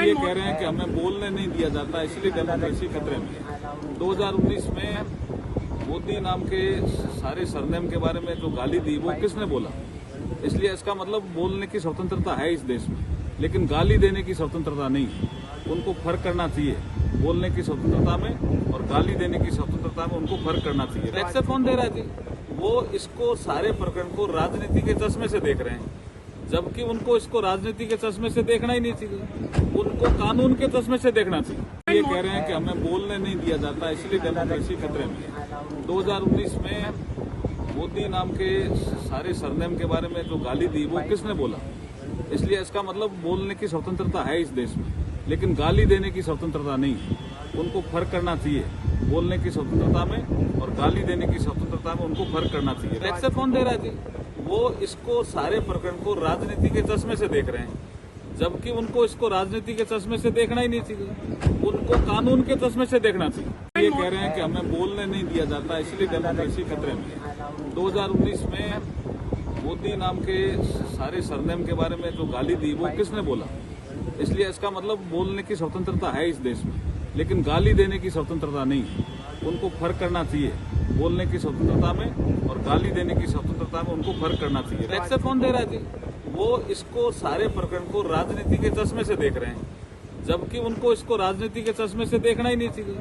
ये कह रहे हैं कि हमें बोलने नहीं दिया जाता, इसलिए डेमोक्रेसी खतरे में है। 2019 में मोदी नाम के सारे सरनेम के बारे में जो गाली दी वो किसने बोला? इसलिए इसका मतलब बोलने की स्वतंत्रता है इस देश में, लेकिन गाली देने की स्वतंत्रता नहीं। उनको फर्क करना चाहिए, बोलने की स्वतंत्रता में और गाली देने की स्वतंत्रता में उनको फर्क करना चाहिए। एक्सेप्ट कौन दे रहा है जी? वो इसको सारे प्रकरण को राजनीति के चश्मे से देख रहे हैं, जबकि उनको इसको राजनीति के चश्मे से देखना ही नहीं चाहिए, उनको कानून के चश्मे से देखना चाहिए। ये कह रहे हैं कि हमें बोलने नहीं दिया जाता, इसलिए डेमोक्रेसी खतरे में है। 2019 में मोदी नाम के सारे सरनेम के बारे में जो गाली दी वो किसने बोला? इसलिए इसका मतलब बोलने की स्वतंत्रता है इस देश में, लेकिन गाली देने की स्वतंत्रता नहीं। उनको फर्क करना चाहिए, बोलने की स्वतंत्रता में और गाली देने की स्वतंत्रता में उनको फर्क करना चाहिए। एक्सेप्ट कौन दे रहा है जी? वो इसको सारे प्रकरण को राजनीति के चश्मे से देख रहे हैं, जबकि उनको इसको राजनीति के चश्मे से देखना ही नहीं चाहिए, उनको कानून के चश्मे से देखना चाहिए। ये कह रहे हैं कि हमें बोलने नहीं दिया जाता, इसलिए डेमोक्रेसी खतरे में है। 2019 में मोदी नाम के सारे सरनेम के बारे में जो गाली दी वो किसने बोला? इसलिए इसका मतलब बोलने की स्वतंत्रता है इस देश में, लेकिन गाली देने की स्वतंत्रता नहीं। उनको फर्क करना चाहिए, बोलने की स्वतंत्रता में और गाली देने की स्वतंत्रता में उनको फर्क करना चाहिए। एक्सेप्ट कौन दे रहा है जी? वो इसको सारे प्रकरण को राजनीति के चश्मे से देख रहे हैं, जबकि उनको इसको राजनीति के चश्मे से देखना ही नहीं चाहिए,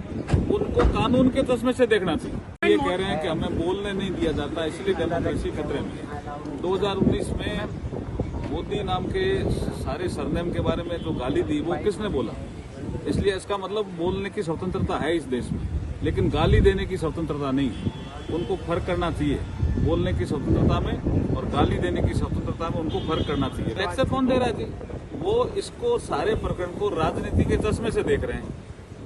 उनको कानून के चश्मे से देखना चाहिए। ये कह रहे हैं कि हमें बोलने नहीं दिया जाता, इसलिए डेमोक्रेसी खतरे में है। 2019 में मोदी नाम के सारे सरनेम के बारे में जो गाली दी वो किसने बोला? इसलिए इसका मतलब बोलने की स्वतंत्रता है इस देश में, लेकिन गाली देने की स्वतंत्रता नहीं। उनको फर्क करना चाहिए, बोलने की स्वतंत्रता में और गाली देने की स्वतंत्रता में उनको फर्क करना चाहिए। एक्सेप्ट कौन दे रहा है जी? वो इसको सारे प्रकरण को राजनीति के चश्मे से देख रहे हैं,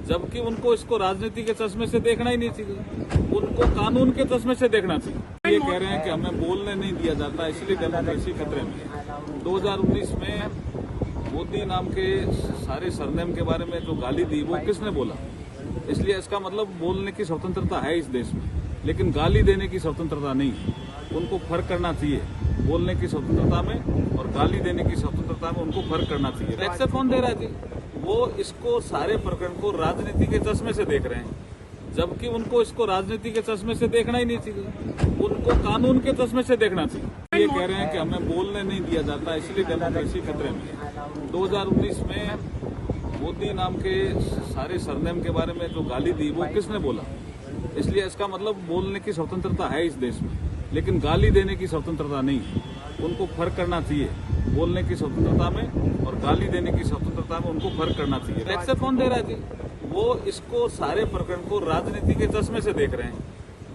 जबकि उनको इसको राजनीति के चश्मे से देखना ही नहीं चाहिए, उनको कानून के चश्मे से देखना चाहिए। ये कह रहे हैं कि हमें बोलने नहीं दिया जाता, इसलिए डेमोक्रेसी खतरे में है। 2019 में मोदी नाम के सारे सरनेम के बारे में जो गाली दी वो किसने बोला? इसलिए इसका मतलब बोलने की स्वतंत्रता है इस देश में, लेकिन गाली देने की स्वतंत्रता नहीं। उनको फर्क करना चाहिए, बोलने की स्वतंत्रता में और गाली देने की स्वतंत्रता में उनको फर्क करना चाहिए। एक्सेप्ट कौन दे रहा है जी? वो इसको सारे प्रकरण को राजनीति के चश्मे से देख रहे हैं, जबकि उनको इसको राजनीति के चश्मे से देखना ही नहीं चाहिए, उनको कानून के चश्मे से देखना चाहिए। ये कह रहे हैं कि हमें बोलने नहीं दिया जाता, इसलिए डेमोक्रेसी खतरे में है। 2019 में मोदी नाम के सारे सरनेम के बारे में जो गाली दी वो किसने बोला? इसलिए इसका मतलब बोलने की स्वतंत्रता है इस देश में, लेकिन गाली देने की स्वतंत्रता नहीं। उनको फर्क करना चाहिए, बोलने की स्वतंत्रता में और गाली देने की स्वतंत्रता में उनको फर्क करना चाहिए। एक्सेप्ट कौन दे रहा है जी? वो इसको सारे प्रकरण को राजनीति के चश्मे से देख रहे हैं,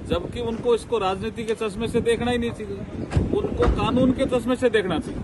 जबकि उनको इसको राजनीति के चश्मे से देखना ही नहीं चाहिए, उनको कानून के चश्मे से देखना चाहिए।